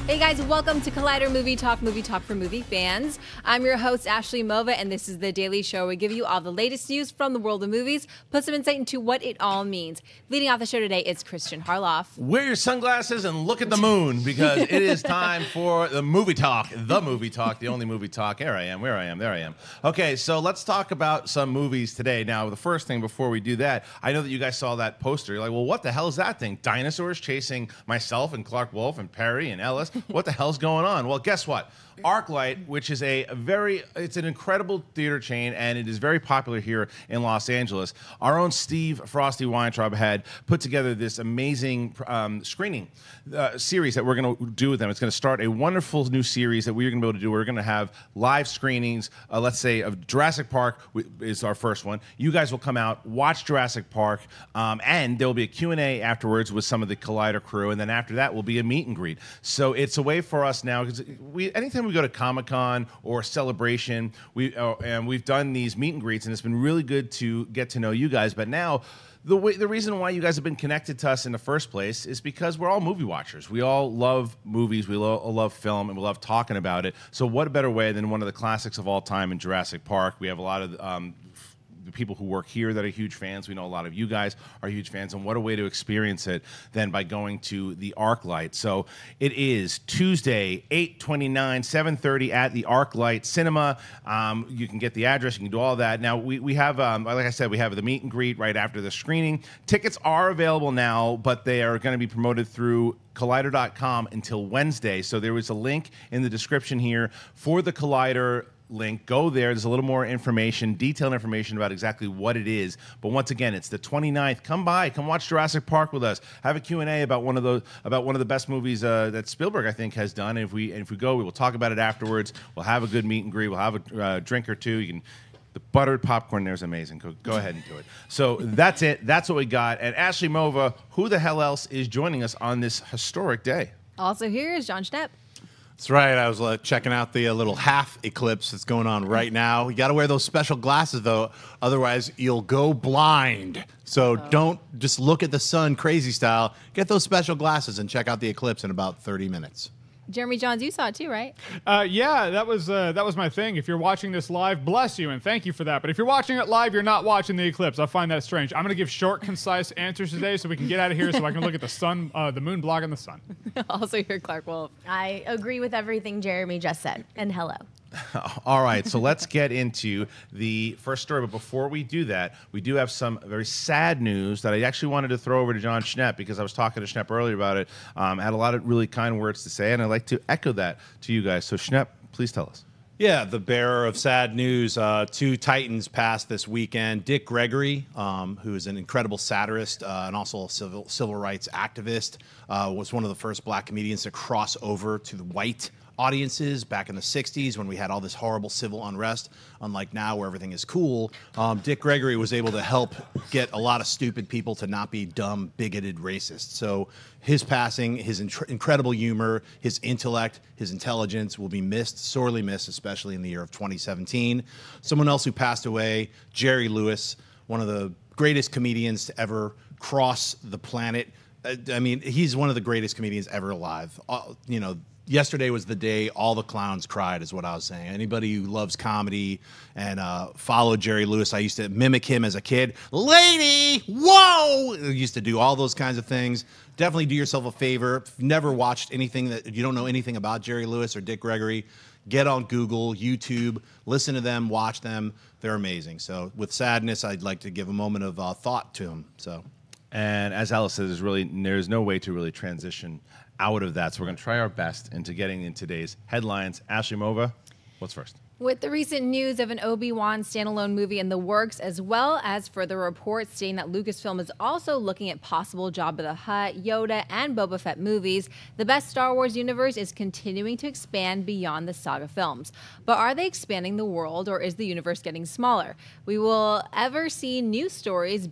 Hey guys, welcome to Collider Movie Talk for movie fans. I'm your host, Ashley Mova, and this is the daily show where we give you all the latest news from the world of movies, put some insight into what it all means. Leading off the show today is Kristian Harloff. Wear your sunglasses and look at the moon, because it is time for the movie talk, the only movie talk. There I am. Okay, so let's talk about some movies today. Now, the first thing before we do that, I know that you guys saw that poster. You're like, well, what the hell is that thing? Dinosaurs chasing myself and Clarke Wolfe and Perry and Ellis? What the hell's going on? Well, guess what? ArcLight, which is it's an incredible theater chain, and it is very popular here in Los Angeles. Our own Steve Frosty Weintraub had put together this amazing screening series that we're going to do with them. It's going to start a wonderful new series that we're going to be able to do. We're going to have live screenings, let's say, of Jurassic Park is our first one. You guys will come out, watch Jurassic Park, and there will be a Q&A afterwards with some of the Collider crew, and then after that will be a meet and greet. So it's a way for us now, because anytime we go to Comic-Con or Celebration, and we've done these meet and greets, and it's been really good to get to know you guys. But now, the reason why you guys have been connected to us in the first place is because we're all movie watchers. We all love movies, we love film, and we love talking about it. So what a better way than one of the classics of all time in Jurassic Park? We have a lot of the people who work here that are huge fans. We know a lot of you guys are huge fans, and what a way to experience it than by going to the ArcLight. So it is Tuesday, 8/29, 7:30 at the ArcLight Cinema. You can get the address, you can do all that. Now, we have, like I said, we have the meet and greet right after the screening. Tickets are available now, but they are going to be promoted through Collider.com until Wednesday. So there is a link in the description here for the Collider link. Go there. There's a little more information, detailed information about exactly what it is. But once again, it's the 29th. Come by, come watch Jurassic Park with us. Have a Q&A about one of the best movies that Spielberg, I think, has done. And if we go, we will talk about it afterwards. We'll have a good meet and greet. We'll have a drink or two. The buttered popcorn there is amazing. Go ahead and do it. So that's it. That's what we got. And Ashley Mova, who the hell else is joining us on this historic day? Also here is Jon Schnepp. That's right. I was checking out the little half eclipse that's going on right now. You got to wear those special glasses, though. Otherwise, you'll go blind. So don't just look at the sun crazy style. Get those special glasses and check out the eclipse in about 30 minutes. Jeremy Jahns, you saw it too, right? Yeah, that was my thing. If you're watching this live, bless you and thank you for that. But if you're watching it live, you're not watching the eclipse. I find that strange. I'm going to give short, concise answers today so we can get out of here so I can look at the sun, the moon blocking the sun. Also here, Clarke Wolfe. I agree with everything Jeremy just said. And hello. All right, so let's get into the first story. But before we do that, we do have some very sad news that I actually wanted to throw over to Jon Schnepp, because I was talking to Schnepp earlier about it. Had a lot of really kind words to say, and I'd like to echo that to you guys. So Schnepp, please tell us. Yeah, the bearer of sad news. Two titans passed this weekend. Dick Gregory, who is an incredible satirist and also a civil rights activist, was one of the first black comedians to cross over to the white audiences back in the 60s when we had all this horrible civil unrest. Unlike now where everything is cool, Dick Gregory was able to help get a lot of stupid people to not be dumb, bigoted racists. So his passing, his incredible humor, his intellect, his intelligence will be missed, sorely missed, especially in the year of 2017. Someone else who passed away, Jerry Lewis, one of the greatest comedians to ever cross the planet. I mean, he's one of the greatest comedians ever alive. Yesterday was the day all the clowns cried, is what I was saying. Anybody who loves comedy and followed Jerry Lewis, I used to mimic him as a kid. Lady, whoa! I used to do all those kinds of things. Definitely do yourself a favor. If you've never watched anything that you don't know anything about Jerry Lewis or Dick Gregory, get on Google, YouTube, listen to them, watch them. They're amazing. So with sadness, I'd like to give a moment of thought to him. And as Alice says, there's no way to really transition out of that. So we're going to try our best into getting in today's headlines. Ashley Mova, what's first? With the recent news of an Obi-Wan standalone movie in the works, as well as further reports stating that Lucasfilm is also looking at possible Jabba the Hutt, Yoda, and Boba Fett movies, the best Star Wars universe is continuing to expand beyond the saga films. But are they expanding the world, or is the universe getting smaller? Will we ever see new stories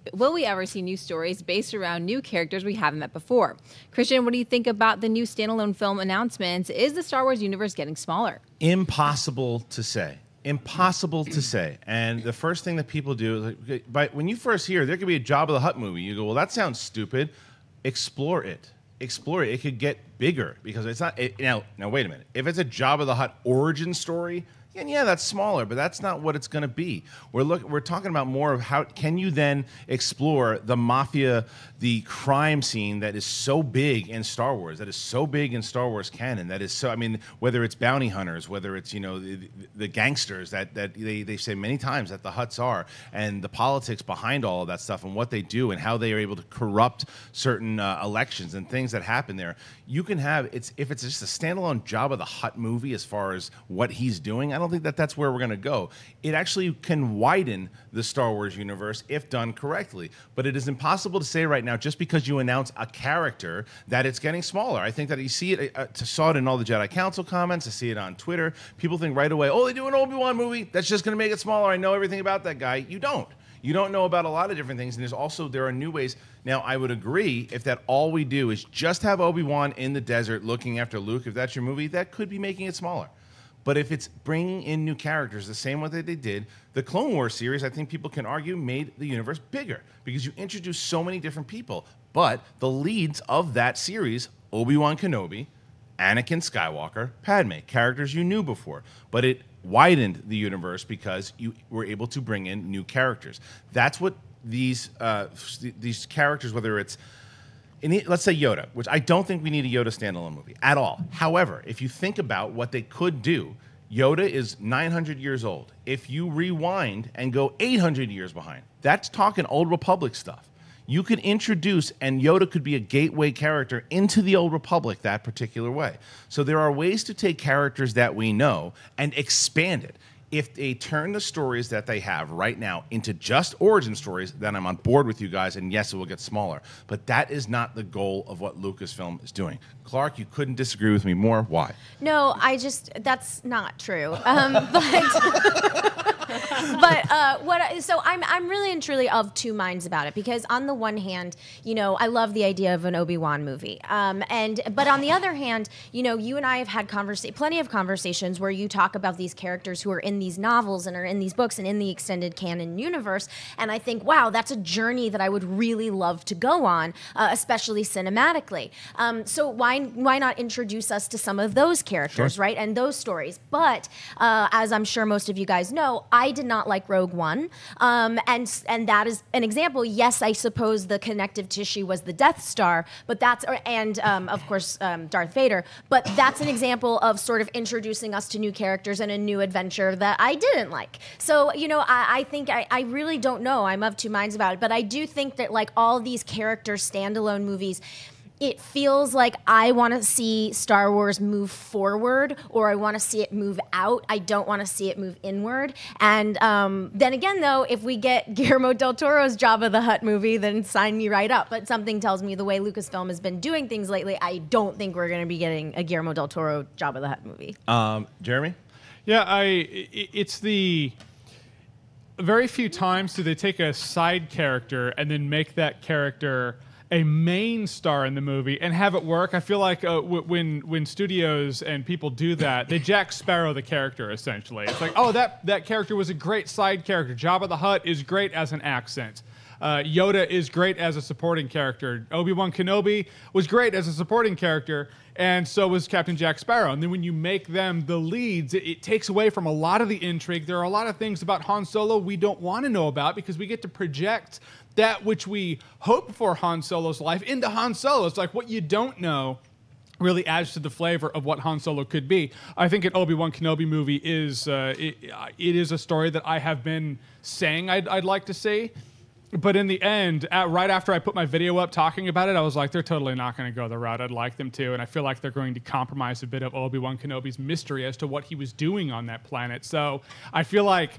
based around new characters we haven't met before? Kristian, what do you think about the new standalone film announcements? Is the Star Wars universe getting smaller? Impossible to say. Impossible to say. And the first thing that people do is, when you first hear there could be a Jabba the Hutt movie, you go, well, that sounds stupid. Explore it. explore it. It could get bigger because it's not. Now, wait a minute. If it's a Jabba the Hutt origin story, and yeah, that's smaller, but that's not what it's going to be. We're talking about more of how can you then explore the mafia, the crime scene that is so big in Star Wars, that is so big in Star Wars canon, that is so. I mean, whether it's bounty hunters, whether it's the gangsters that they say many times that the Hutts are, and the politics behind all of that stuff, and what they do, and how they are able to corrupt certain elections and things that happen there. You can have if it's just a standalone Jabba the Hutt movie as far as what he's doing. I don't think that's where we're going to go. It actually can widen the Star Wars universe if done correctly. But it is impossible to say right now, just because you announce a character, that it's getting smaller. I think that you see it, saw it in all the Jedi Council comments, I see it on Twitter. People think right away, oh, they do an Obi-Wan movie, that's just going to make it smaller. I know everything about that guy. You don't. You don't know about a lot of different things, and there are new ways. Now, I would agree if that all we do is just have Obi-Wan in the desert looking after Luke, if that's your movie, that could be making it smaller. But if it's bringing in new characters, the same way that they did, the Clone Wars series, I think people can argue, made the universe bigger because you introduced so many different people. But the leads of that series, Obi-Wan Kenobi, Anakin Skywalker, Padme, characters you knew before. But it widened the universe because you were able to bring in new characters. That's what these characters, whether it's let's say Yoda, which I don't think we need a Yoda standalone movie at all. However, if you think about what they could do, Yoda is 900 years old. If you rewind and go 800 years behind, that's talking Old Republic stuff. You could introduce, and Yoda could be a gateway character into the Old Republic that particular way. So there are ways to take characters that we know and expand it. If they turn the stories that they have right now into just origin stories, then I'm on board with you guys, and yes, it will get smaller. But that is not the goal of what Lucasfilm is doing. Clarke, you couldn't disagree with me more. Why? No, that's not true. So I'm really and truly of two minds about it, because on the one hand, I love the idea of an Obi-Wan movie, but on the other hand, you and I have had plenty of conversations where you talk about these characters who are in these novels and are in these books and in the extended canon universe, and I think, wow, that's a journey that I would really love to go on, especially cinematically. So why not introduce us to some of those characters, right, and those stories? But as I'm sure most of you guys know, I did not like Rogue One, and that is an example. Yes, I suppose the connective tissue was the Death Star, but of course Darth Vader. But that's an example of sort of introducing us to new characters and a new adventure that I didn't like. So I think I really don't know. I'm of two minds about it, but I do think that like all these character standalone movies, it feels like I want to see Star Wars move forward, or I want to see it move out. I don't want to see it move inward. And then again, though, if we get Guillermo del Toro's Jabba the Hutt movie, then sign me right up. But something tells me the way Lucasfilm has been doing things lately, I don't think we're going to be getting a Guillermo del Toro Jabba the Hutt movie. Jeremy? Yeah, it's the very few times do they take a side character and then make that character a main star in the movie and have it work. I feel like when studios and people do that, they Jack Sparrow the character, essentially. It's like, oh, that character was a great side character. Jabba the Hutt is great as an accent. Yoda is great as a supporting character. Obi-Wan Kenobi was great as a supporting character, and so was Captain Jack Sparrow. And then when you make them the leads, it takes away from a lot of the intrigue. There are a lot of things about Han Solo we don't want to know about because we get to project that which we hope for Han Solo's life into Han Solo. It's like what you don't know really adds to the flavor of what Han Solo could be. I think an Obi-Wan Kenobi movie is it is a story that I have been saying I'd like to see. But in the end, right after I put my video up talking about it, I was like, they're totally not going to go the route I'd like them to. And I feel like they're going to compromise a bit of Obi-Wan Kenobi's mystery as to what he was doing on that planet. So I feel like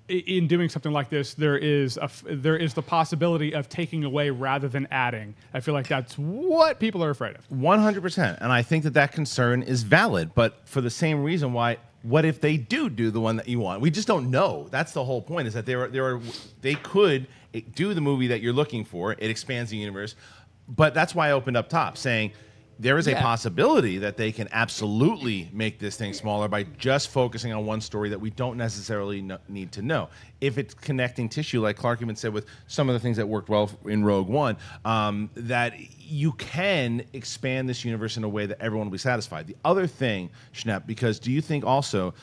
in doing something like this, there is the possibility of taking away rather than adding. I feel like that's what people are afraid of. 100%. And I think that concern is valid, but for the same reason why, what if they do the one that you want? We just don't know. That's the whole point, is that they could do the movie that you're looking for. It expands the universe. But that's why I opened up top saying, there is a Yeah. possibility that they can absolutely make this thing smaller by just focusing on one story that we don't necessarily need to know. If it's connecting tissue, like Clarke even said with some of the things that worked well in Rogue One, that you can expand this universe in a way that everyone will be satisfied. The other thing, Schnepp, because do you think also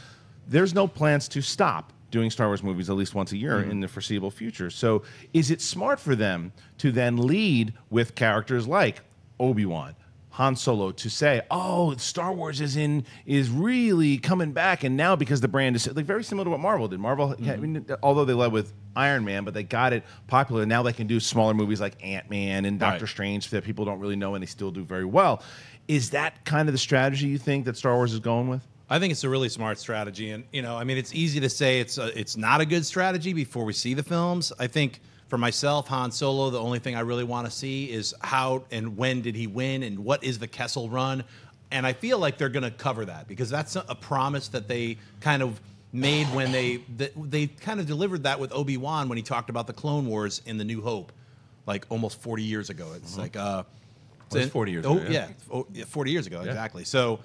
there's no plans to stop doing Star Wars movies at least once a year in the foreseeable future? So is it smart for them to then lead with characters like Obi-Wan, Han Solo, to say, oh, Star Wars is really coming back, and now because the brand is like very similar to what Marvel did. Marvel, I mean, although they led with Iron Man, but they got it popular. Now they can do smaller movies like Ant-Man and Doctor Strange that people don't really know, and they still do very well. Is that kind of the strategy you think that Star Wars is going with? I think it's a really smart strategy, and I mean, it's easy to say it's not a good strategy before we see the films. I think for myself, Han Solo, the only thing I really want to see is how and when did he win, and what is the Kessel Run, and I feel like they're going to cover that because that's a promise that they kind of made when they kind of delivered that with Obi-Wan when he talked about the Clone Wars in The New Hope, like almost 40 years ago. It's like it's 40 years ago. Yeah, 40 years ago, exactly. So.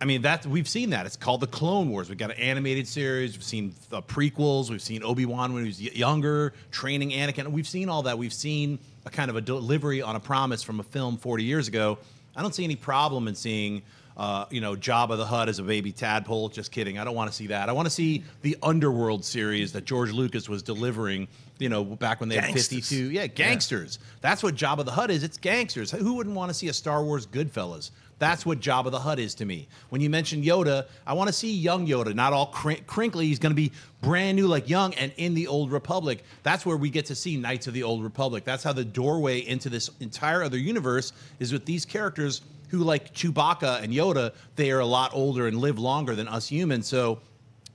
I mean, we've seen that. It's called the Clone Wars. We've got an animated series. We've seen the prequels. We've seen Obi-Wan when he was younger, training Anakin. We've seen all that. We've seen a kind of a delivery on a promise from a film 40 years ago. I don't see any problem in seeing, Jabba the Hutt as a baby tadpole. Just kidding. I don't want to see that. I want to see the Underworld series that George Lucas was delivering, back when they had 52. Yeah, gangsters. That's what Jabba the Hutt is. It's gangsters. Who wouldn't want to see a Star Wars Goodfellas? That's what Jabba the Hutt is to me. When you mention Yoda, I want to see young Yoda, not all crinkly. He's going to be brand new, like young, and in the Old Republic. That's where we get to see Knights of the Old Republic. That's how the doorway into this entire other universe is with these characters who, like Chewbacca and Yoda, they are a lot older and live longer than us humans. So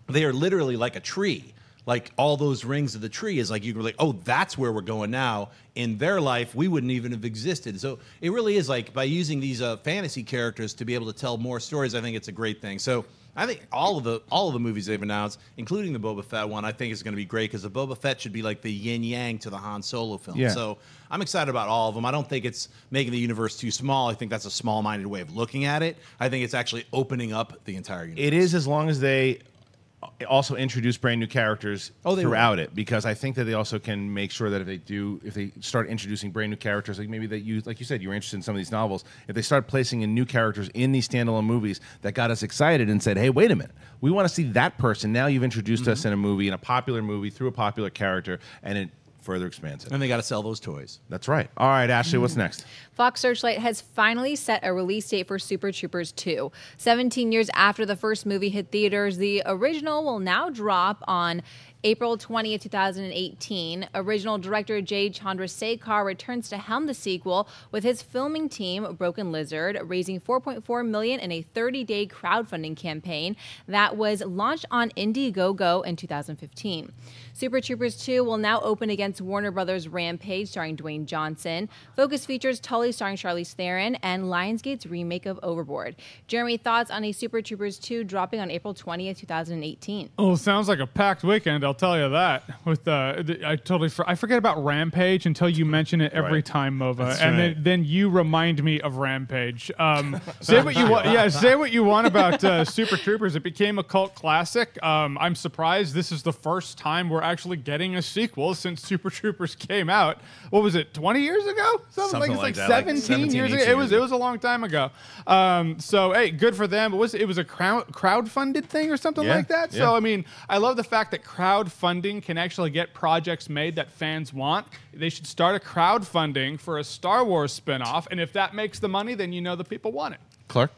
they are literally like a tree. Like all those rings of the tree is like you were like, oh, that's where we're going now. In their life, we wouldn't even have existed. So it really is like by using these fantasy characters to be able to tell more stories. I think it's a great thing. So I think all of the movies they've announced, including the Boba Fett one, I think is going to be great because the Boba Fett should be like the yin yang to the Han Solo film. Yeah. So I'm excited about all of them. I don't think it's making the universe too small. I think that's a small-minded way of looking at it. I think it's actually opening up the entire universe. It is, as long as they also introduce brand new characters throughout it, because I think that they also can make sure that if they start introducing brand new characters, like maybe like you said, you were interested in some of these novels, if they start placing in new characters in these standalone movies that got us excited and said, hey, wait a minute, we want to see that person. Now you've introduced us in a movie, in a popular movie, through a popular character, and it further expands it. And they got to sell those toys. That's right. All right, Ashley, what's next? Fox Searchlight has finally set a release date for Super Troopers 2. 17 years after the first movie hit theaters, the original will now drop on April 20th, 2018. Original director Jay Chandrasekhar returns to helm the sequel with his filming team, Broken Lizard, raising $4.4 million in a 30-day crowdfunding campaign that was launched on Indiegogo in 2015. Super Troopers 2 will now open against Warner Brothers' Rampage, starring Dwayne Johnson. Focus features Tully, starring Charlize Theron, and Lionsgate's remake of Overboard. Jeremy, thoughts on a Super Troopers 2 dropping on April 20th, 2018? Oh, sounds like a packed weekend, I'll tell you that. With I forget about Rampage until you mention it every time, Mova, That's and right. then you remind me of Rampage. Say what you want. Yeah, say what you want about Super Troopers. It became a cult classic. I'm surprised this is the first time we're actually getting a sequel since Super Troopers came out. What was it? 20 years ago? Something like that, 17 years ago. It was a long time ago. So hey, good for them. It was a crowdfunded thing or something like that. Yeah. So I mean, I love the fact that crowdfunding can actually get projects made that fans want. They should start a crowdfunding for a Star Wars spinoff, and if that makes the money, then you know the people want it. Clarke?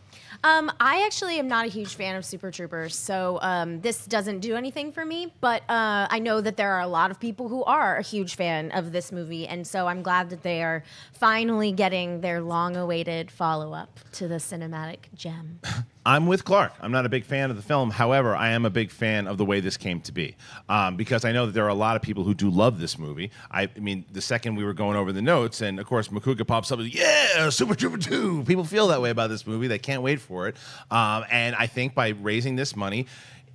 I actually am not a huge fan of Super Troopers, so this doesn't do anything for me, but I know that there are a lot of people who are a huge fan of this movie, and so I'm glad that they are finally getting their long-awaited follow-up to the cinematic gem. I'm with Clarke. I'm not a big fan of the film. However, I am a big fan of the way this came to be, because I know that there are a lot of people who do love this movie. I mean, the second we were going over the notes, and of course, Makuga pops up, yeah, Super Trooper 2. People feel that way about this movie. They can't wait for it. And I think by raising this money,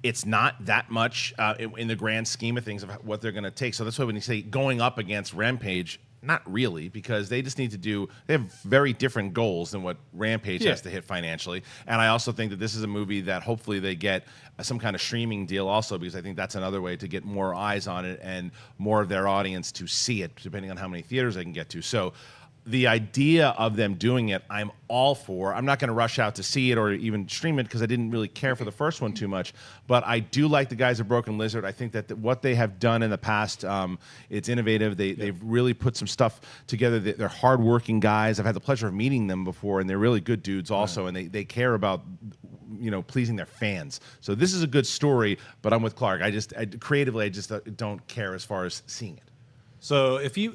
it's not that much in the grand scheme of things of what they're going to take. So that's why when you say going up against Rampage, Not really, because they just need to they have very different goals than what Rampage has to hit financially. And I also think that this is a movie that hopefully they get some kind of streaming deal also, because I think that's another way to get more eyes on it and more of their audience to see it, depending on how many theaters they can get to. So the idea of them doing it, I'm all for. I'm not going to rush out to see it or even stream it because I didn't really care for the first one too much. But I do like the guys at Broken Lizard. I think that what they have done in the past, it's innovative. They've really put some stuff together. They're hardworking guys. I've had the pleasure of meeting them before, and they're really good dudes also. Right. And they care about pleasing their fans. So this is a good story. But I'm with Clarke. Creatively, I just don't care as far as seeing it. So if you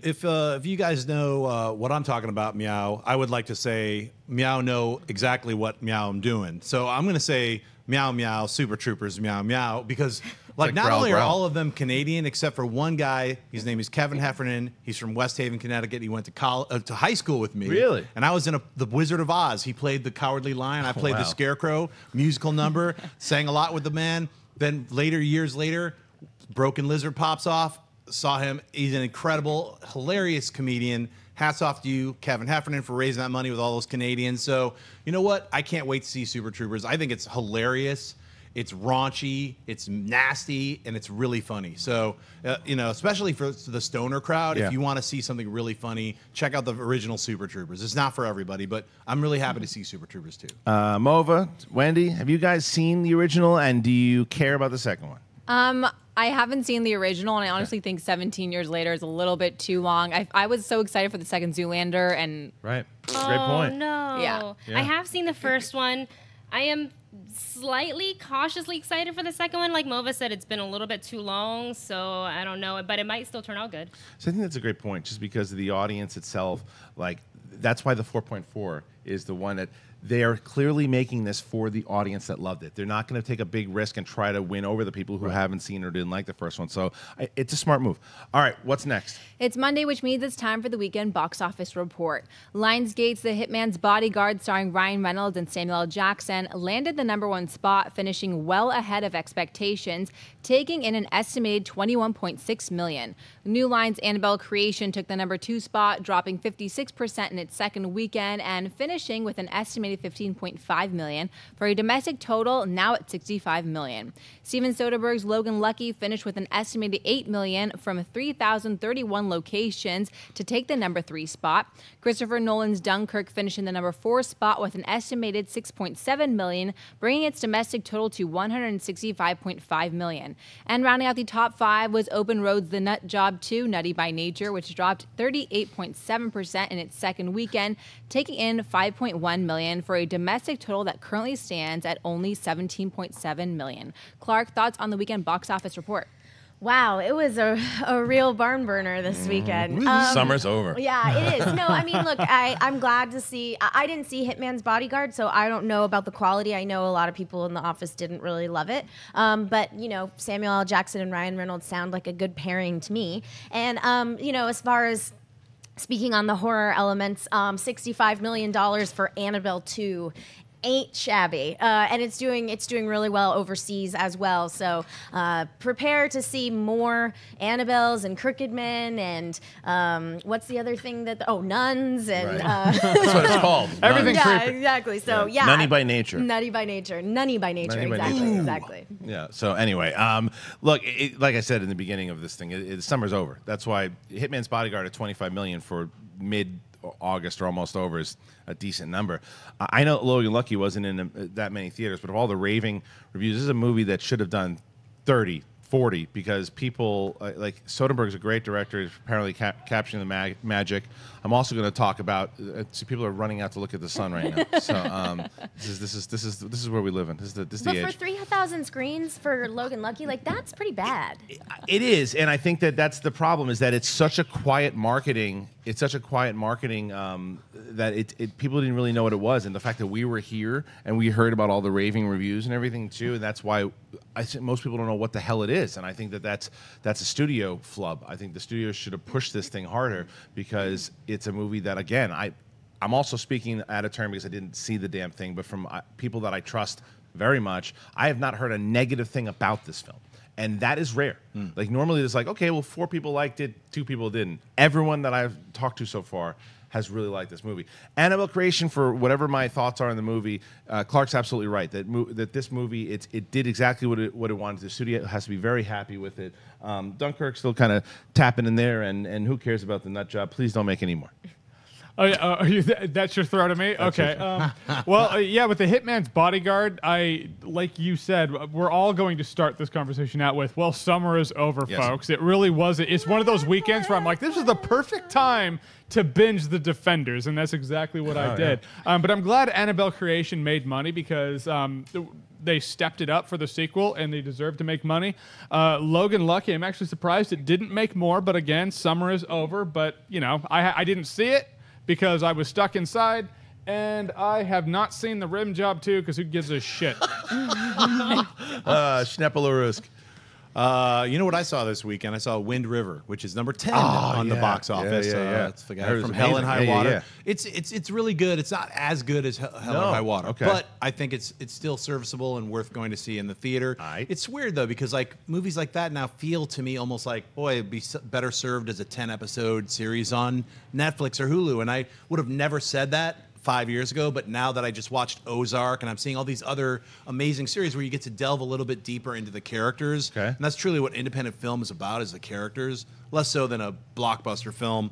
guys know what I'm talking about, Meow, I would like to say Meow know exactly what Meow I'm doing. So I'm going to say Meow Meow Super Troopers Meow Meow because like not only are all of them Canadian except for one guy. His name is Kevin Heffernan. He's from West Haven, Connecticut. He went to high school with me. Really? And I was in The Wizard of Oz. He played the Cowardly Lion. I played the Scarecrow musical number. Sang a lot with the man. Then years later, Broken Lizard pops off. Saw him. He's an incredible, hilarious comedian. Hats off to you, Kevin Heffernan, for raising that money with all those Canadians. So, you know what? I can't wait to see Super Troopers. I think it's hilarious. It's raunchy. It's nasty, and it's really funny. So, especially for the stoner crowd, if you want to see something really funny, check out the original Super Troopers. It's not for everybody, but I'm really happy to see Super Troopers too. Mova, Wendy, have you guys seen the original, and do you care about the second one? I haven't seen the original, and I honestly think 17 years later is a little bit too long. I was so excited for the second Zoolander, and right, great point. Oh no! Yeah. I have seen the first one. I am slightly cautiously excited for the second one. Like Mova said, it's been a little bit too long, so I don't know, but it might still turn out good. So I think that's a great point, just because of the audience itself. Like that's why the 4.4 is the one that. They are clearly making this for the audience that loved it. They're not going to take a big risk and try to win over the people who haven't seen or didn't like the first one. So it's a smart move. All right, what's next? It's Monday, which means it's time for the weekend box office report. Lionsgate's The Hitman's Bodyguard, starring Ryan Reynolds and Samuel L. Jackson, landed the #1 spot, finishing well ahead of expectations, taking in an estimated $21.6 million. New Line's Annabelle Creation took the #2 spot, dropping 56% in its second weekend and finishing with an estimated $15.5 million for a domestic total now at $65 million. Steven Soderbergh's Logan Lucky finished with an estimated $8 million from 3,031 locations to take the #3 spot. Christopher Nolan's Dunkirk finished in the #4 spot with an estimated $6.7 million, bringing its domestic total to $165.5 million. And rounding out the top 5 was Open Road's The Nut Job 2, Nutty by Nature, which dropped 38.7% in its second weekend, taking in $5.1 million for a domestic total that currently stands at only $17.7 million. Clarke, thoughts on the weekend box office report? Wow, it was a real barn burner this weekend. Summer's over. Yeah, it is. No, I mean, look, I'm glad to see. I didn't see Hitman's Bodyguard, so I don't know about the quality. I know a lot of people in the office didn't really love it. But, Samuel L. Jackson and Ryan Reynolds sound like a good pairing to me. And, as far as speaking on the horror elements, $65 million for Annabelle 2 ain't shabby, and it's doing really well overseas as well. So prepare to see more Annabelles and Crooked Men and what's the other thing nuns and that's what it's called. Everything yeah, creepy. exactly. So Nunny by nature. Nutty by nature. Nunny by nature. Nunny by Exactly. nature. Exactly. Yeah. So anyway, look, like I said in the beginning of this thing, summer's over. That's why Hitman's Bodyguard at $25 million for mid-August or almost over is a decent number. I know Logan Lucky wasn't in that many theaters, but of all the raving reviews, this is a movie that should have done 30, 40, because people like Soderbergh's a great director. He's apparently capturing the magic. I'm also going to talk about. People are running out to look at the sun right now. So this is where we live in. This is the But age. for 3,000 screens for Logan Lucky, that's pretty bad. It is, and I think that's the problem, is that it's such a quiet marketing. It's such a quiet marketing that people didn't really know what it was, and the fact that we were here and we heard about all the raving reviews and everything too, and that's why I think most people don't know what the hell it is, and I think that's a studio flub. I think the studio should have pushed this thing harder, because it's a movie that, again, I'm also speaking out of turn because I didn't see the damn thing, but from people that I trust very much, I have not heard a negative thing about this film. And that is rare. Like normally it's like, okay, well, 4 people liked it, 2 people didn't. Everyone that I've talked to so far has really liked this movie. Annabelle Creation, for whatever my thoughts are in the movie, Clark's absolutely right that this movie it did exactly what it wanted. The studio has to be very happy with it. Dunkirk still kind of tapping in there, and who cares about the nut job? Please don't make any more. Oh yeah, that's your throw to me. Okay. Well, yeah, with the Hitman's Bodyguard, like you said, we're all going to start this conversation out with, well, summer is over, folks. It really was. It's one of those weekends where I'm like, this is the perfect time to binge The Defenders, and that's exactly what I did. Yeah. But I'm glad Annabelle Creation made money because they stepped it up for the sequel, and they deserve to make money. Logan Lucky, I'm actually surprised it didn't make more, but again, summer is over. But, you know, I didn't see it because I was stuck inside, and I have not seen The Rim Job 2 because who gives a shit? Schnepp. You know what I saw this weekend? I saw Wind River, which is number 10 on the box office. It's the guy from Hell and High Water. It's really good. It's not as good as Hell and High Water, but I think it's still serviceable and worth going to see in the theater. It's weird though because like movies like that now feel to me almost like, boy, it'd be better served as a 10-episode series on Netflix or Hulu, and I would have never said that 5 years ago, but now that I just watched Ozark and I'm seeing all these other amazing series where you get to delve a little bit deeper into the characters, and that's truly what independent film is about, is the characters, less so than a blockbuster film.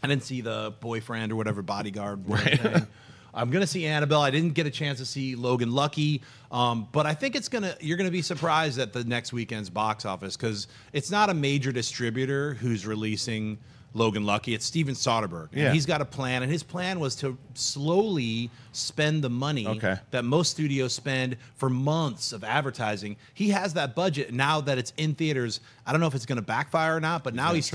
I didn't see The Boyfriend or whatever, Bodyguard thing. I'm going to see Annabelle. I didn't get a chance to see Logan Lucky, but I think you're going to be surprised at the next weekend's box office because it's not a major distributor who's releasing Logan Lucky. It's Steven Soderbergh. And he's got a plan, and his plan was to slowly spend the money that most studios spend for months of advertising. He has that budget now that it's in theaters. I don't know if it's going to backfire or not, but now he's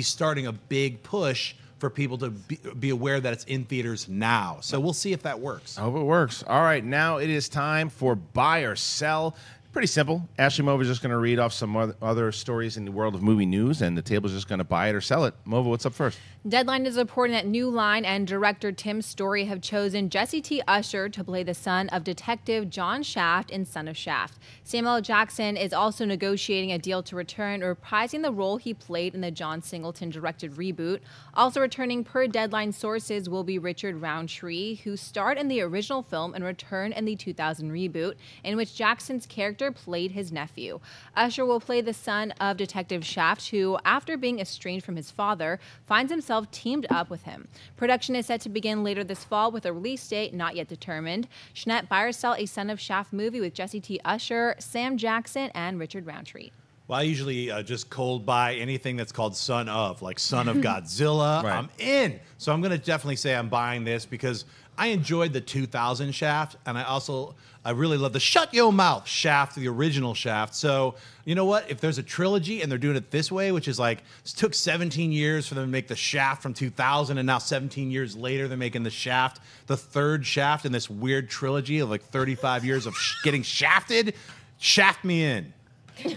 starting a big push for people to be aware that it's in theaters now. So we'll see if that works. I hope it works. All right, now it is time for Buy or Sell. Pretty simple. Ashley Mova is just going to read off some other stories in the world of movie news, and the table is just going to buy it or sell it. Mova, what's up first? Deadline is reporting that New Line and director Tim Story have chosen Jessie T. Usher to play the son of Detective John Shaft in Son of Shaft. Samuel L. Jackson is also negotiating a deal to return, reprising the role he played in the John Singleton-directed reboot. Also returning per Deadline sources will be Richard Roundtree, who starred in the original film and returned in the 2000 reboot, in which Jackson's character played his nephew. Usher will play the son of Detective Shaft, who, after being estranged from his father, finds himself teamed up with him. Production is set to begin later this fall with a release date not yet determined. Schnepp, buy or sell a Son of Shaft movie with Jessie T. Usher, Sam Jackson, and Richard Roundtree? Well, I usually just cold buy anything that's called Son of, like Son of Godzilla. I'm in. So I'm going to definitely say I'm buying this because I enjoyed the 2000 Shaft, and I really love the Shut Yo Mouth Shaft, the original Shaft. So, you know what? If there's a trilogy and they're doing it this way, which is like, it took 17 years for them to make the Shaft from 2000, and now 17 years later, they're making the Shaft, the third Shaft in this weird trilogy of like 35 years of getting shafted. Shaft me in. Sorry,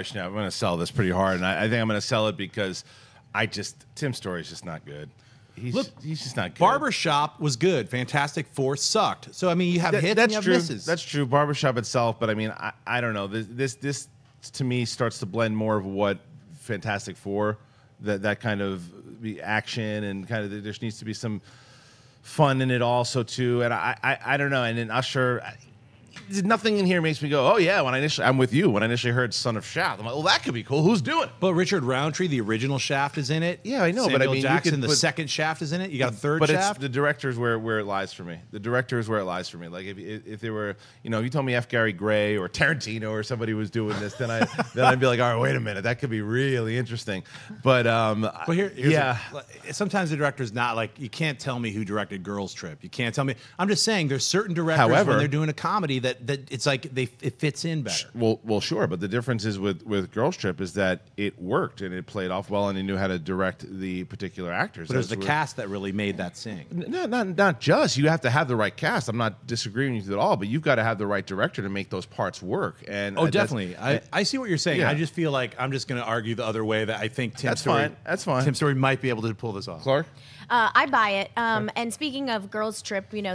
Schnepp, I'm going to sell this pretty hard, and I think I'm going to sell it because Tim Story's just not good. He's just not good. Barbershop was good. Fantastic Four sucked. So I mean, you have hits and you have misses. That's true. Barbershop itself, but I mean, I don't know. This to me starts to blend more of what Fantastic Four, that kind of action and kind of there needs to be some fun in it also too. And I don't know. And then Usher. Nothing in here makes me go, oh yeah. I'm with you. When I initially heard Son of Shaft, I'm like, well, that could be cool. Who's doing it? But Richard Roundtree, the original Shaft, is in it. Yeah, I know. Samuel but I mean, Jackson, the second Shaft, is in it. You got a third Shaft. Shaft. But the director's where it lies for me. The director is where it lies for me. Like if they were, if you told me F. Gary Gray or Tarantino or somebody was doing this, then I'd be like, all right, wait a minute, that could be really interesting. But sometimes the director's not like, you can't tell me who directed Girls Trip. You can't tell me. I'm just saying there's certain directors when they're doing a comedy that it's like it fits in better. Well, sure, but the difference is with Girls Trip is that it worked and it played off well, and he knew how to direct the particular actors. But it was the cast that really made that sing. No, not just. You have to have the right cast. I'm not disagreeing with you at all, but you've got to have the right director to make those parts work. And definitely, I see what you're saying. Yeah. I just feel like I'm just going to argue the other way that I think That's fine. Tim Story might be able to pull this off. Clarke? I buy it. And speaking of Girls Trip, one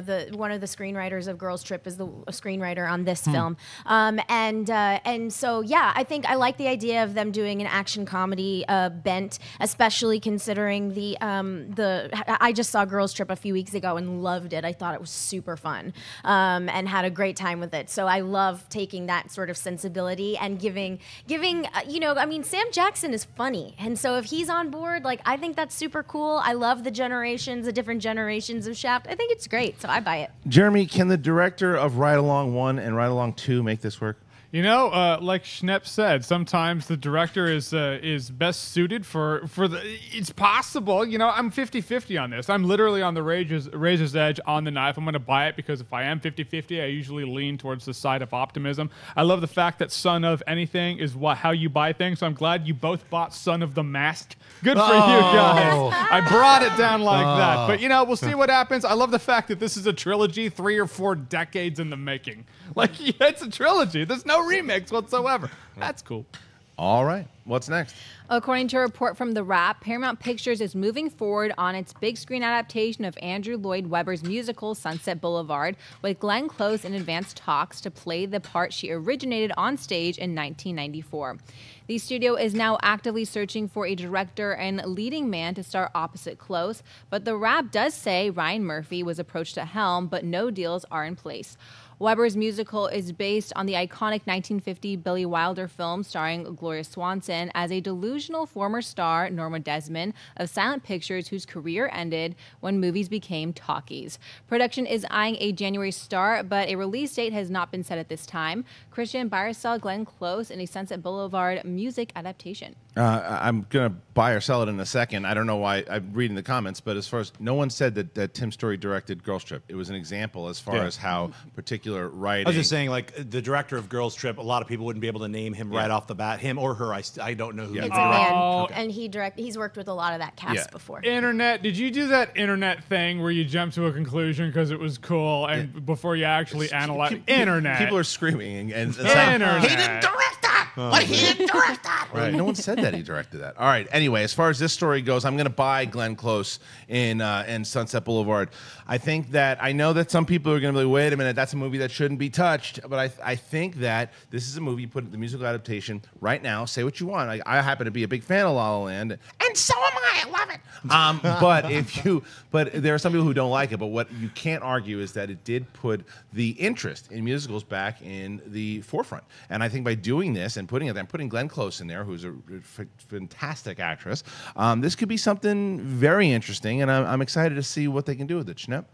of the screenwriters of Girls Trip is the screenwriter screenwriter on this film. And so, yeah, I think I like the idea of them doing an action comedy bent, especially considering the I just saw Girls Trip a few weeks ago and loved it. I thought it was super fun and had a great time with it. So I love taking that sort of sensibility and giving I mean, Sam Jackson is funny. And so if he's on board, like, I think that's super cool. I love the different generations of Shaft. I think it's great. So I buy it. Jeremy, can the director of Ride Along 1 and Ride Along 2 make this work? You know, like Schnepp said, sometimes the director is best suited for the. It's possible. You know, I'm 50-50 on this. I'm literally on the razor's edge on the knife. I'm going to buy it because if I am 50-50, I usually lean towards the side of optimism. I love the fact that Son of Anything is how you buy things. So I'm glad you both bought Son of the Mask. Good for you guys. I brought it down like that. But, you know, we'll see what happens. I love the fact that this is a trilogy 3 or 4 decades in the making. Like, yeah, it's a trilogy. There's no remakes whatsoever. That's cool. All right. What's next? According to a report from The Wrap, Paramount Pictures is moving forward on its big screen adaptation of Andrew Lloyd Webber's musical Sunset Boulevard, with Glenn Close in advanced talks to play the part she originated on stage in 1994. The studio is now actively searching for a director and leading man to star opposite Close, but The Wrap does say Ryan Murphy was approached at helm, but no deals are in place. Webber's musical is based on the iconic 1950 Billy Wilder film starring Gloria Swanson as a delusional former star, Norma Desmond, of silent pictures whose career ended when movies became talkies. Production is eyeing a January start, but a release date has not been set at this time. Christian, buy or sell Glenn Close in a Sunset Boulevard music adaptation? I'm going to buy or sell it in a second. I don't know why I'm reading the comments, but as far as no one said that Tim Story directed Girls Trip. It was an example as far as how particular writing. I was just saying, like, the director of Girls Trip, a lot of people wouldn't be able to name him right off the bat. Him or her, I don't know who. It's he a man, directed. and he's worked with a lot of that cast before. Internet, did you do that internet thing where you jump to a conclusion because it was cool and before you actually analyze? Internet. People are screaming and saying, Internet. he didn't direct that! But he didn't direct that! Right. No one said that he directed that. All right. Anyway, as far as this story goes, I'm going to buy Glenn Close in Sunset Boulevard. I think that I know that some people are going to be like, wait a minute, that's a movie that shouldn't be touched. But I think that this is a movie, you put the musical adaptation right now, say what you want. I happen to be a big fan of La La Land, and so am I. I love it. But there are some people who don't like it. But what you can't argue is that it did put the interest in musicals back in the forefront. And I think by doing this and putting Glenn Close in there, who's a fantastic actress, this could be something very interesting. And I'm excited to see what they can do with it. Schnepp?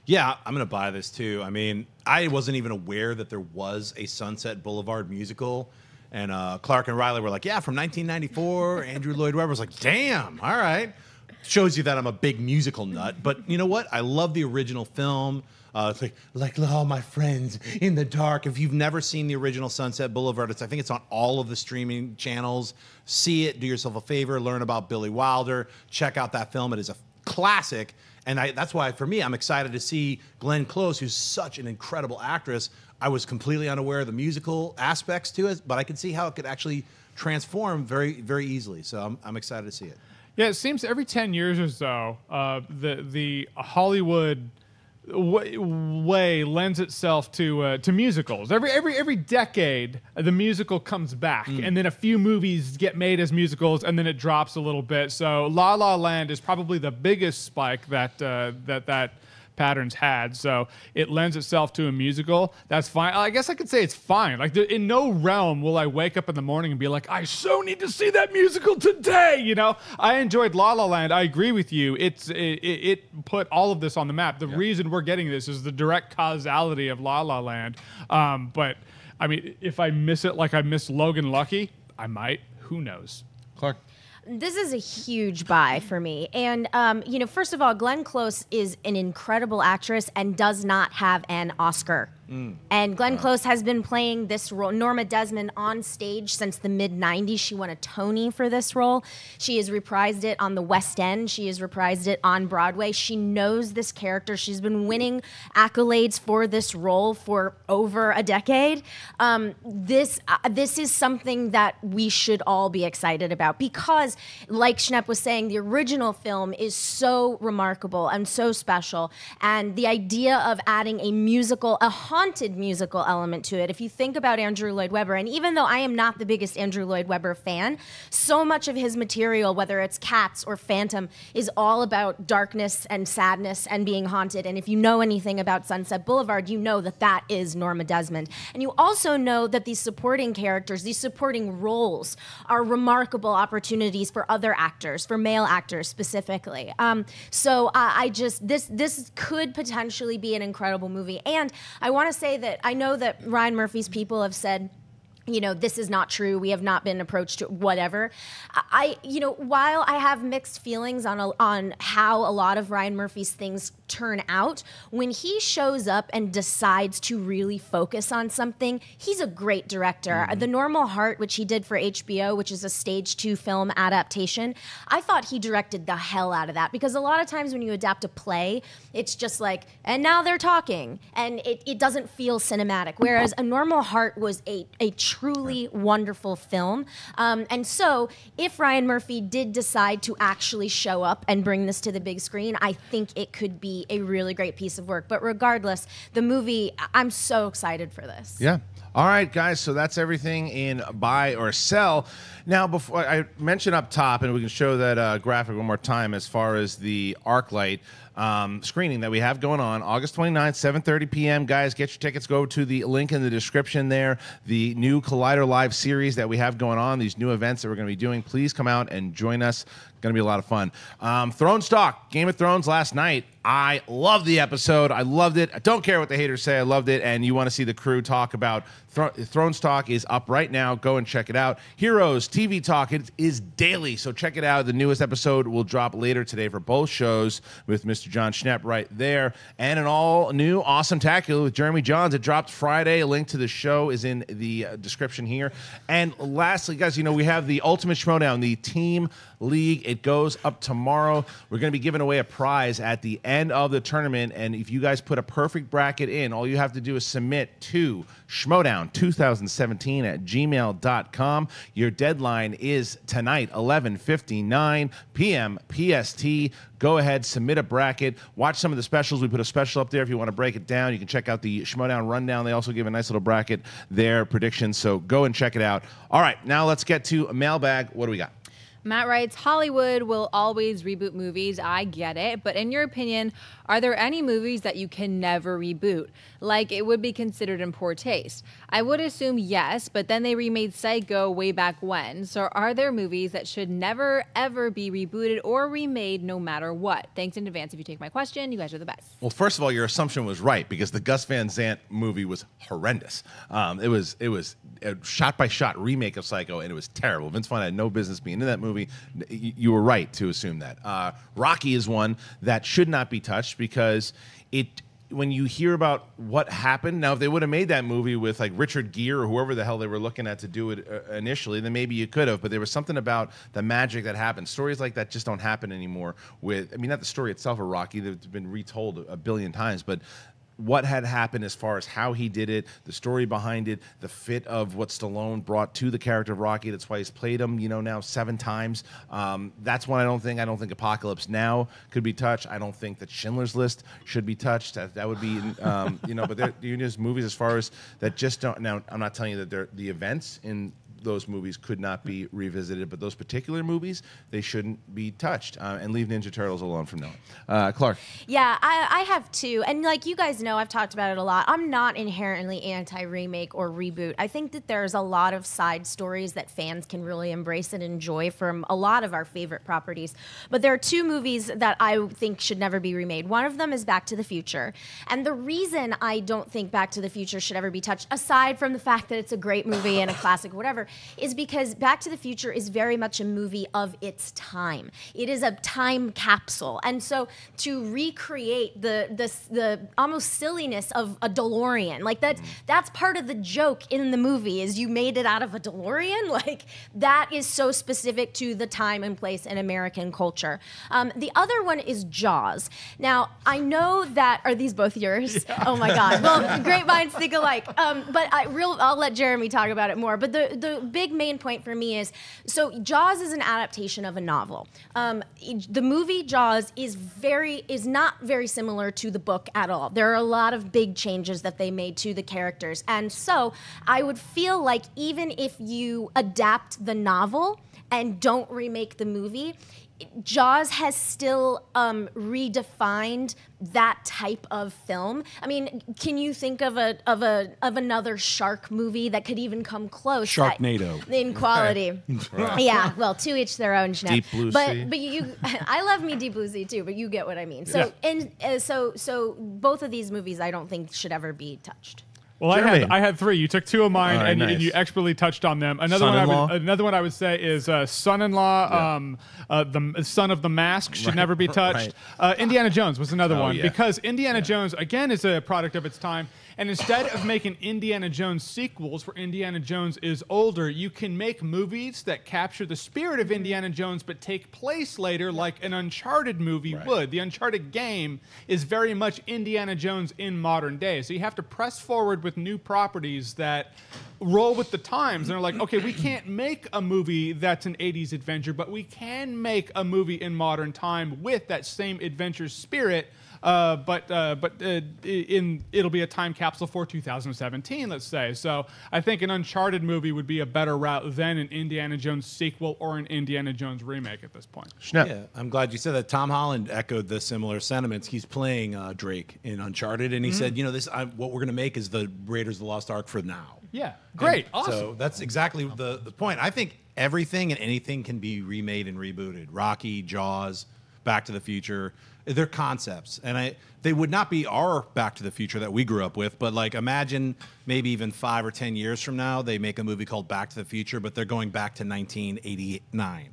Yeah, I'm going to buy this too. I mean, I wasn't even aware that there was a Sunset Boulevard musical. And Clark and Riley were like, yeah, from 1994. Andrew Lloyd Webber was like, damn, all right. Shows you that I'm a big musical nut. But you know what? I love the original film. It's like all my friends in the dark. If you've never seen the original Sunset Boulevard, I think it's on all of the streaming channels. See it. Do yourself a favor. Learn about Billy Wilder. Check out that film. It is a classic. And that's why, for me, I'm excited to see Glenn Close, who's such an incredible actress. I was completely unaware of the musical aspects to it, but I could see how it could actually transform very, very easily. So I'm excited to see it. Yeah, it seems every 10 years or so, the Hollywood way lends itself to musicals. Every decade, the musical comes back, and then a few movies get made as musicals, and then it drops a little bit. So La La Land is probably the biggest spike that pattern's had. So it lends itself to a musical. That's fine. I guess I could say it's fine. Like, in no realm will I wake up in the morning and be like, I so need to see that musical today. You know, I enjoyed La La Land. I agree with you. It put all of this on the map. The reason we're getting this is the direct causality of La La Land. But I mean, if I miss it like I miss Logan Lucky, I might. Who knows? Clark? This is a huge buy for me. And, first of all, Glenn Close is an incredible actress and does not have an Oscar. And Glenn Close has been playing this role, Norma Desmond, on stage since the mid-'90s. She won a Tony for this role. She has reprised it on the West End. She has reprised it on Broadway. She knows this character. She's been winning accolades for this role for over a decade. This is something that we should all be excited about because, like Schnepp was saying, the original film is so remarkable and so special. And the idea of adding a musical, a haunted musical element to it. If you think about Andrew Lloyd Webber, and even though I am not the biggest Andrew Lloyd Webber fan, so much of his material, whether it's Cats or Phantom, is all about darkness and sadness and being haunted. And if you know anything about Sunset Boulevard, you know that that is Norma Desmond. And you also know that these supporting characters, these supporting roles, are remarkable opportunities for other actors, for male actors specifically. So this could potentially be an incredible movie. And I want to say that I know that Ryan Murphy's people have said, you know, this is not true. We have not been approached, whatever. While I have mixed feelings on how a lot of Ryan Murphy's things turn out, when he shows up and decides to really focus on something, he's a great director. The Normal Heart, which he did for HBO, which is a stage 2 film adaptation, I thought he directed the hell out of that, because a lot of times when you adapt a play, it's just like, and now they're talking, and it doesn't feel cinematic. Whereas A Normal Heart was a truly wonderful film. And so if Ryan Murphy did decide to actually show up and bring this to the big screen, I think it could be a really great piece of work. But regardless, the movie, I'm so excited for this. Yeah. All right, guys, so that's everything in buy or sell. Now, before I mentioned up top, and we can show that graphic one more time as far as the ArcLight screening that we have going on, August 29th, 7:30 p.m. Guys, get your tickets. Go to the link in the description there. The new Collider Live series that we have going on, these new events that we're going to be doing, please come out and join us. Going to be a lot of fun. Throne Talk, Game of Thrones last night. I loved the episode. I loved it. I don't care what the haters say. I loved it. And you want to see the crew talk about Throne Talk is up right now. Go and check it out. Heroes TV Talk, it is daily, so check it out. The newest episode will drop later today for both shows with Mr. Jon Schnepp right there. And an all-new Awesome-tacular with Jeremy Jahns. It dropped Friday. A link to the show is in the description here. And lastly, guys, you know, we have the Ultimate Schmoedown, the Team League. It goes up tomorrow. We're going to be giving away a prize at the end of the tournament, and if you guys put a perfect bracket in, all you have to do is submit to schmoedown2017@gmail.com. Your deadline is tonight, 11:59 p.m. PST. Go ahead, submit a bracket. Watch some of the specials. We put a special up there if you want to break it down. You can check out the Schmoedown Rundown. They also give a nice little bracket there, predictions, so go and check it out. All right, now let's get to Mailbag. What do we got? Matt writes, Hollywood will always reboot movies. I get it. But in your opinion, are there any movies that you can never reboot? Like it would be considered in poor taste? I would assume yes, but then they remade Psycho way back when. So are there movies that should never, ever be rebooted or remade no matter what? Thanks in advance if you take my question. You guys are the best. Well, first of all, your assumption was right because the Gus Van Sant movie was horrendous. It was a shot-by-shot remake of Psycho, and it was terrible. Vince Vaughn had no business being in that movie. You were right to assume that. Rocky is one that should not be touched because when you hear about what happened, now if they would have made that movie with like Richard Gere or whoever the hell they were looking at to do it initially, then maybe you could have. But there was something about the magic that happened. Stories like that just don't happen anymore. Not the story itself of Rocky; they've been retold a billion times, but what had happened as far as how he did it, the story behind it, the fit of what Stallone brought to the character of Rocky. That's why he's played him, now 7 times. That's one I don't think Apocalypse Now could be touched. I don't think that Schindler's List should be touched. That would be, but there's movies as far as that just don't. Now, I'm not telling you that the events in those movies could not be revisited, but those particular movies, they shouldn't be touched. And leave Ninja Turtles alone from now on. Clarke. Yeah, I have too. And like you guys know, I've talked about it a lot. I'm not inherently anti-remake or reboot. I think that there's a lot of side stories that fans can really embrace and enjoy from a lot of our favorite properties. But there are 2 movies that I think should never be remade. One of them is Back to the Future. And the reason I don't think Back to the Future should ever be touched, aside from the fact that it's a great movie and a classic, whatever, is because Back to the Future is very much a movie of its time. It is a time capsule. And so to recreate the almost silliness of a DeLorean, like that's part of the joke in the movie, is you made it out of a DeLorean. Like that is so specific to the time and place in American culture. The other one is Jaws. Now, I know that, are these both yours? Yeah. Oh my God. Well, great minds think alike. But I'll let Jeremy talk about it more. But big main point for me is, so Jaws is an adaptation of a novel. The movie Jaws is not very similar to the book at all. There are a lot of big changes that they made to the characters. And so I would feel like even if you adapt the novel and don't remake the movie, Jaws has still redefined that type of film. I mean, can you think of another shark movie that could even come close? Sharknado in quality. Right. Yeah, well, to each their own. Schnepp. Deep Blue Sea. But you, I love me Deep Blue Sea too. But you get what I mean. So so both of these movies I don't think should ever be touched. Well, Jeremy. I had three. You took two of mine, All right, and nice. you expertly touched on them. Son-in-law? Another one I would say is Son-in-Law. The Son of the Mask should never be touched. Indiana Jones was another one yeah. because Indiana Jones again is a product of its time. And instead of making Indiana Jones sequels where Indiana Jones is older, you can make movies that capture the spirit of Indiana Jones but take place later, like an Uncharted movie would. The Uncharted game is very much Indiana Jones in modern day. So you have to press forward with new properties that roll with the times and are like, okay, we can't make a movie that's an 80s adventure, but we can make a movie in modern time with that same adventure spirit. But it'll be a time capsule for 2017, let's say. So I think an Uncharted movie would be a better route than an Indiana Jones sequel or an Indiana Jones remake at this point. Schnepp. Yeah, I'm glad you said that. Tom Holland echoed the similar sentiments. He's playing Drake in Uncharted, and he said, you know, what we're going to make is the Raiders of the Lost Ark for now. Yeah, great, And awesome. So that's exactly the point. I think everything and anything can be remade and rebooted. Rocky, Jaws, Back to the Future. They're concepts, and they would not be our Back to the Future that we grew up with, but like imagine maybe even 5 or 10 years from now, they make a movie called Back to the Future, but they're going back to 1989.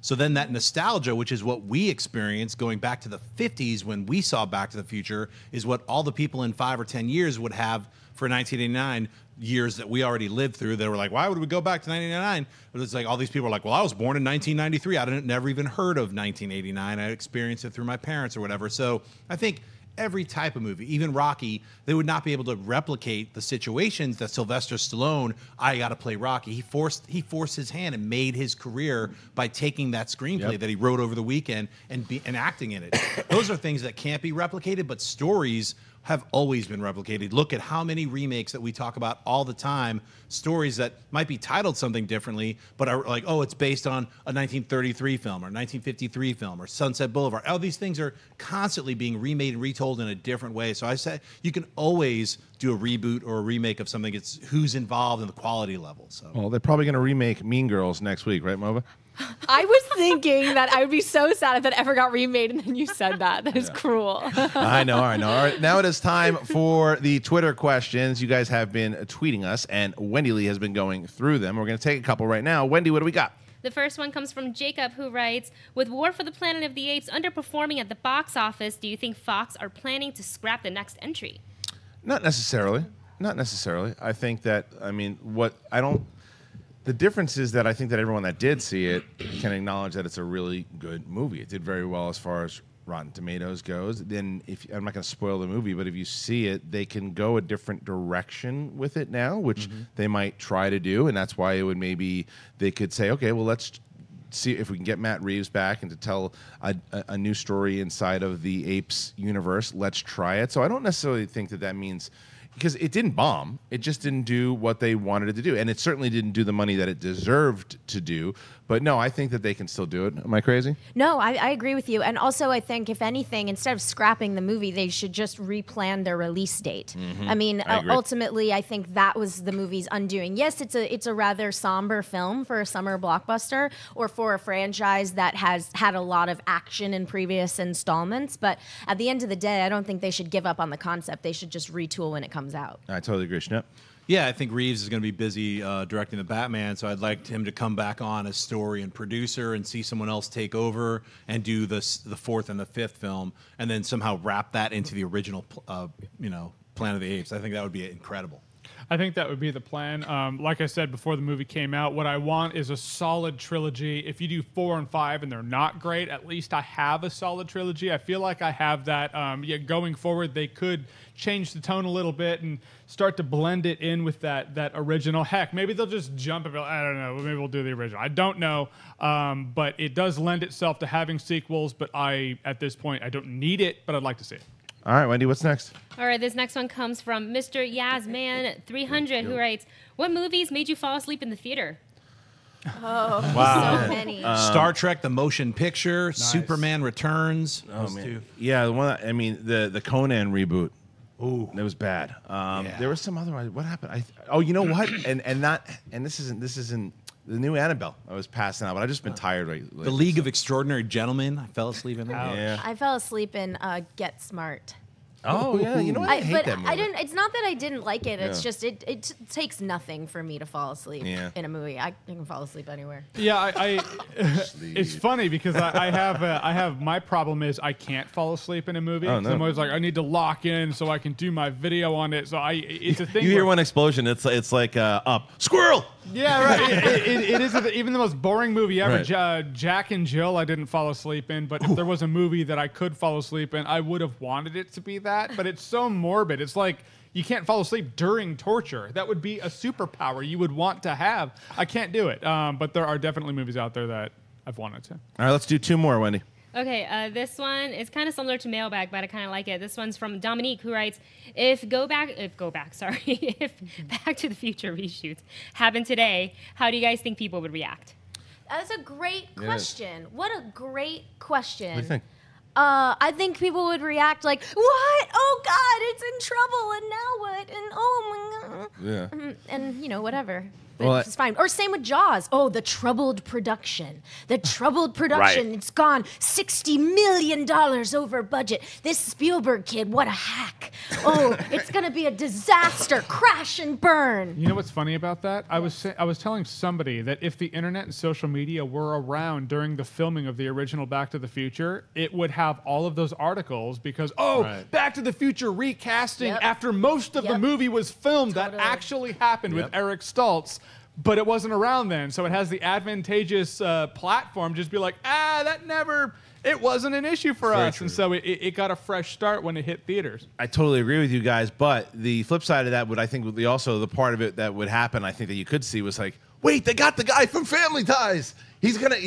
So then that nostalgia, which is what we experienced going back to the 50s when we saw Back to the Future, is what all the people in 5 or 10 years would have for 1989, years that we already lived through. They were like, why would we go back to 1989? But it's like all these people are like, well, I was born in 1993. I never even heard of 1989. I experienced it through my parents or whatever. So I think every type of movie, even Rocky, they would not be able to replicate the situations that Sylvester Stallone, I got to play Rocky. He forced his hand and made his career by taking that screenplay that he wrote over the weekend and acting in it. Those are things that can't be replicated, but stories have always been replicated. Look at how many remakes that we talk about all the time, stories that might be titled something differently, but are like, oh, it's based on a 1933 film or 1953 film or Sunset Boulevard. All these things are constantly being remade and retold in a different way. So I said you can always do a reboot or a remake of something. It's who's involved and the quality level. So. Well, they're probably going to remake Mean Girls next week, right, Mova? I was thinking that I would be so sad if that ever got remade, and then you said that. That is cruel. I know. All right, now it is time for the Twitter questions. You guys have been tweeting us, and Wendy Lee has been going through them. We're going to take a couple right now. Wendy, what do we got? The first one comes from Jacob, who writes, with War for the Planet of the Apes underperforming at the box office, do you think Fox are planning to scrap the next entry? Not necessarily. Not necessarily. I think that, the difference is that I think that everyone that did see it can acknowledge that it's a really good movie. It did very well as far as Rotten Tomatoes goes. Then, I'm not going to spoil the movie, but if you see it, they can go a different direction with it now, which they might try to do, and that's why it would they could say, okay, well, let's see if we can get Matt Reeves back and to tell a new story inside of the Apes universe. Let's try it. So I don't necessarily think that means, because it didn't bomb. It just didn't do what they wanted it to do. And it certainly didn't do the money that it deserved to do. But no, I think that they can still do it. Am I crazy? No, I agree with you. And also, I think, if anything, instead of scrapping the movie, they should just replan their release date. I mean, ultimately, I think that was the movie's undoing. Yes, it's a rather somber film for a summer blockbuster or for a franchise that has had a lot of action in previous installments. But at the end of the day, I don't think they should give up on the concept. They should just retool when it comes out. I totally agree, Schnepp. Yeah, I think Reeves is going to be busy directing the Batman, so I'd like him to come back on as story and producer and see someone else take over and do the fourth and the fifth film, and then somehow wrap that into the original, Planet of the Apes. I think that would be incredible. I think that would be the plan. Like I said before the movie came out, what I want is a solid trilogy. If you do 4 and 5 and they're not great, at least I have a solid trilogy. I feel like I have that. Going forward, they could change the tone a little bit and start to blend it in with that original. Heck, maybe they'll just jump and be like, I don't know, maybe we'll do the original. I don't know, but it does lend itself to having sequels, but at this point, I don't need it, but I'd like to see it. All right, Wendy, what's next? All right, this next one comes from Mr. Yazman300, who writes, "What movies made you fall asleep in the theater?" Wow. So many. Star Trek, the motion picture, Superman Returns. Oh, man. Yeah, the one. The Conan reboot. Ooh, that was bad. There was some other one. What happened? You know what? And this isn't the new Annabelle. I was passing out, but I've just been tired. The League of Extraordinary Gentlemen. I fell asleep in that. Yeah. I fell asleep in Get Smart. Oh yeah, you know what? I hate that movie. I didn't. It's not that I didn't like it. It's just it takes nothing for me to fall asleep in a movie. I can fall asleep anywhere. Yeah, it's funny because I have my problem is I can't fall asleep in a movie. Oh, no. I'm always like I need to lock in so I can do my video on it. So it's a thing. You hear one explosion, it's like up squirrel. Yeah, right. It is even the most boring movie ever. Right. Jack and Jill, I didn't fall asleep in, but if there was a movie that I could fall asleep in, I would have wanted it to be that. But it's so morbid. It's like you can't fall asleep during torture. That would be a superpower you would want to have. I can't do it. But there are definitely movies out there that I've wanted to. All right, let's do 2 more, Wendy. Okay, this one is kind of similar to Mailbag, but I kind of like it. This one's from Dominique, who writes, if Back to the Future reshoots happened today, how do you guys think people would react? That's a great question. What a great question. What do you think? I think people would react like, what? Oh, God, it's in trouble, and now what? And oh, my God. Yeah. And, whatever. Well, It's fine. Or same with Jaws. Oh, the troubled production. The troubled production. Right. It's gone $60 million over budget. This Spielberg kid, what a hack. Oh, it's going to be a disaster. Crash and burn. You know what's funny about that? I was telling somebody that if the internet and social media were around during the filming of the original Back to the Future, it would have all of those articles because, Back to the Future recasting after most of the movie was filmed. Totally. That actually happened with Eric Stoltz. But it wasn't around then, so it has the advantageous platform. Just be like, it wasn't an issue for us. True. And so it got a fresh start when it hit theaters. I totally agree with you guys, but the flip side of that would, I think, would be also the part of it that would happen, I think that you could see was like, wait, they got the guy from Family Ties. He's gonna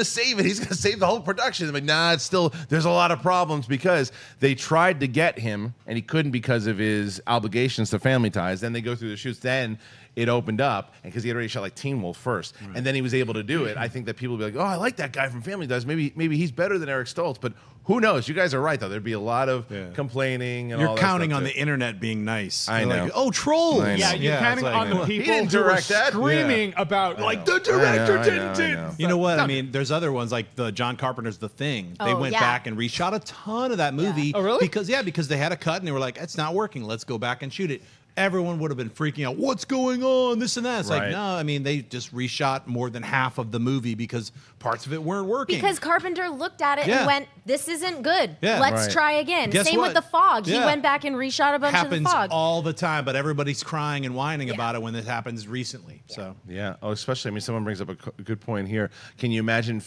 save it. He's gonna save the whole production. I'm like, nah, it's still, there's a lot of problems because they tried to get him and he couldn't because of his obligations to Family Ties. Then they go through the shoots. Then it opened up, and because he had already shot like Teen Wolf first, and then he was able to do it. I think that people would be like, oh, I like that guy from Family Ties. Maybe he's better than Eric Stoltz, but who knows? You guys are right, though. There'd be a lot of complaining and all You're that counting stuff on too. the internet being nice. I know. Like, oh, trolls. Yeah, you're counting on the people who were screaming about, like, the director didn't. You know what? I mean, there's other ones like the John Carpenter's The Thing. They went back and reshot a ton of that movie. Oh, really? Because they had a cut and they were like, it's not working. Let's go back and shoot it. Everyone would have been freaking out. What's going on? This and that. It's like, no, I mean, they just reshot more than half of the movie because parts of it weren't working. Because Carpenter looked at it and went, this isn't good. Yeah. Let's try again. Guess Same what? with The Fog. He went back and reshot a bunch of The Fog. Happens all the time, but everybody's crying and whining about it when it happens recently. So especially, I mean, someone brings up a good point here. Can you imagine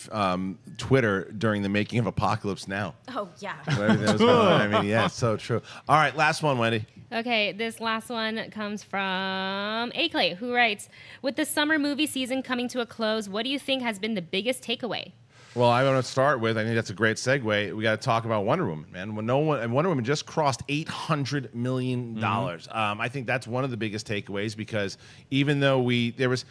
Twitter during the making of Apocalypse Now? Oh, yeah. I mean, yeah, it's so true. All right, last one, Wendy. Okay, this last one comes from A-Clay, who writes, with the summer movie season coming to a close, what do you think has been the biggest takeaway? Well, I want to start with, I think that's a great segue. We got to talk about Wonder Woman, man. Wonder Woman just crossed $800 million. I think that's one of the biggest takeaways because even though there was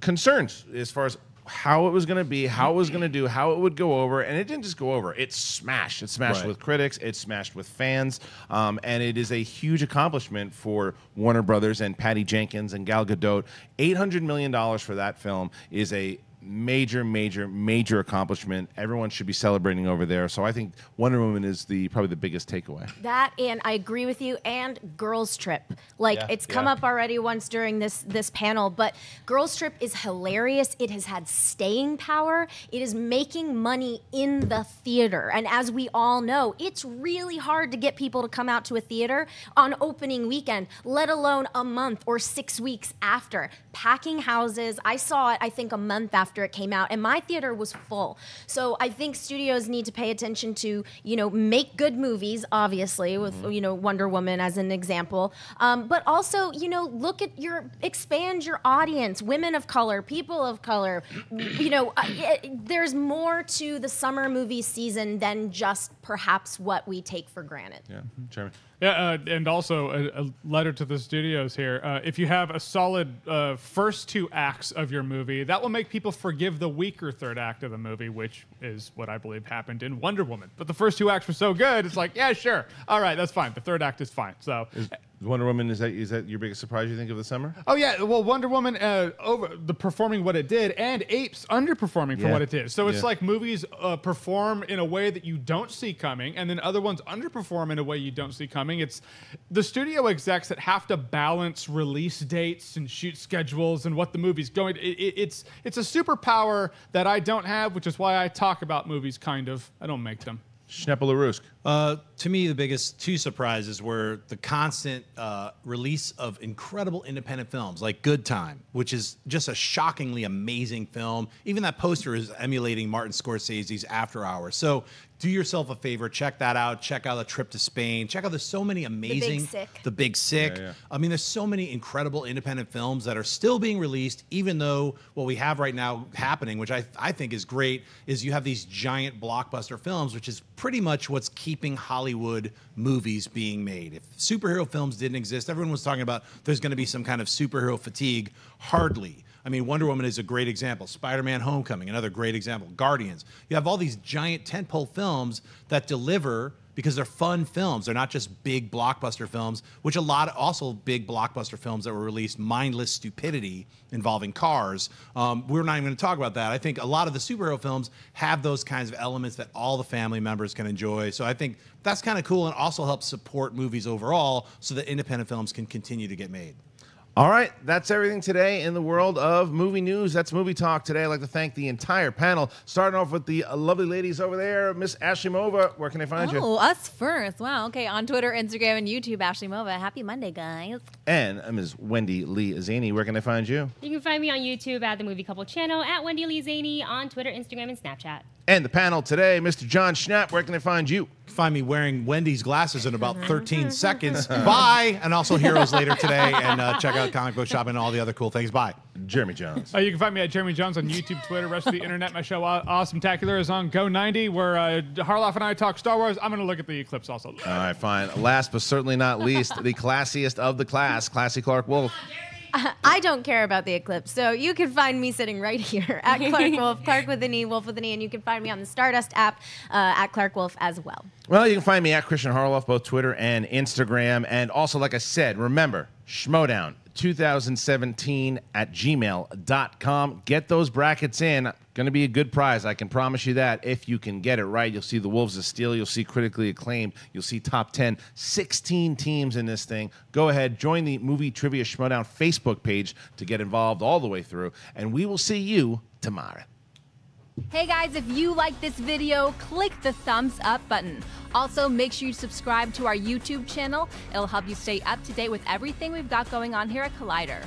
concerns as far as how it was going to be, how it was going to do, how it would go over, and it didn't just go over. It smashed. It smashed with critics. It smashed with fans, and it is a huge accomplishment for Warner Brothers and Patty Jenkins and Gal Gadot. $800 million for that film is a major, major, major accomplishment. Everyone should be celebrating over there. So I think Wonder Woman is probably the biggest takeaway. That, and I agree with you, and Girls Trip. Like, it's come up already once during this panel, but Girls Trip is hilarious. It has had staying power. It is making money in the theater. And as we all know, it's really hard to get people to come out to a theater on opening weekend, let alone a month or 6 weeks after. Packing houses. I saw it, I think, a month after it came out, and my theater was full. So I think studios need to pay attention to, make good movies, obviously, with, Wonder Woman as an example. But also, expand your audience, women of color, people of color. There's more to the summer movie season than just perhaps what we take for granted. Yeah, Jeremy. Yeah, and also a letter to the studios here. If you have a solid first 2 acts of your movie, that will make people forgive the weaker third act of the movie, which is what I believe happened in Wonder Woman. But the first 2 acts were so good, it's like, yeah, sure. All right, that's fine. The third act is fine. So Wonder Woman, is that your biggest surprise, you think, of the summer? Oh, yeah. Well, Wonder Woman performing what it did, and Apes underperforming for what it did. So it's like movies perform in a way that you don't see coming, and then other ones underperform in a way you don't see coming. It's the studio execs that have to balance release dates and shoot schedules and what the movie's going. It's a superpower that I don't have, which is why I talk about movies, kind of. I don't make them. Schnepp. To me, the biggest 2 surprises were the constant release of incredible independent films like Good Time, which is just a shockingly amazing film. Even that poster is emulating Martin Scorsese's After Hours. So do yourself a favor, check that out. Check out A Trip to Spain. Check out, there's so many amazing... The Big Sick. Yeah. I mean, there's so many incredible independent films that are still being released, even though what we have right now happening, which I think is great, is you have these giant blockbuster films, which is pretty much what's keeping Hollywood movies being made. If superhero films didn't exist, everyone was talking about there's going to be some kind of superhero fatigue. Hardly. I mean, Wonder Woman is a great example. Spider-Man Homecoming, another great example. Guardians. You have all these giant tentpole films that deliver because they're fun films. They're not just big blockbuster films, which also big blockbuster films that were released, mindless stupidity involving cars. We're not even going to talk about that. I think a lot of the superhero films have those kinds of elements that all the family members can enjoy. So I think that's kind of cool, and also helps support movies overall so that independent films can continue to get made. All right, that's everything today in the world of movie news. That's Movie Talk today. I'd like to thank the entire panel, starting off with the lovely ladies over there. Miss Ashley Mova, where can I find you? Oh, us first. Wow, okay. On Twitter, Instagram, and YouTube, Ashley Mova. Happy Monday, guys. And Ms. Wendy Lee Zaney, where can I find you? You can find me on YouTube at the Movie Couple channel, at Wendy Lee Zaney, on Twitter, Instagram, and Snapchat. And the panel today, Mr. Jon Schnepp, where can I find you? Find me wearing Wendy's glasses in about 13 seconds. Bye. And also Heroes later today. And check out Comic Book Shop and all the other cool things. Bye. Jeremy Jones. You can find me at Jeremy Jones on YouTube, Twitter, rest of the internet. My show, Awesome-tacular, is on Go90, where Harloff and I talk Star Wars. I'm going to look at the eclipse also. All right, fine. Last but certainly not least, the classiest of the class, Classy Clarke Wolfe. I don't care about the eclipse, so you can find me sitting right here at Clarke Wolfe, Clarke with an E, Wolf with an E, and you can find me on the Stardust app at Clarke Wolfe as well. Well, you can find me at Kristian Harloff, both Twitter and Instagram. And also, like I said, remember, Schmoedown 2017 at gmail.com. Get those brackets in. Going to be a good prize. I can promise you that. If you can get it right, you'll see The Wolves of Steel. You'll see Critically Acclaimed. You'll see Top 10. 16 teams in this thing. Go ahead. Join the Movie Trivia Schmoedown Facebook page to get involved all the way through. And we will see you tomorrow. Hey guys, if you like this video, click the thumbs up button. Also, make sure you subscribe to our YouTube channel. It'll help you stay up to date with everything we've got going on here at Collider.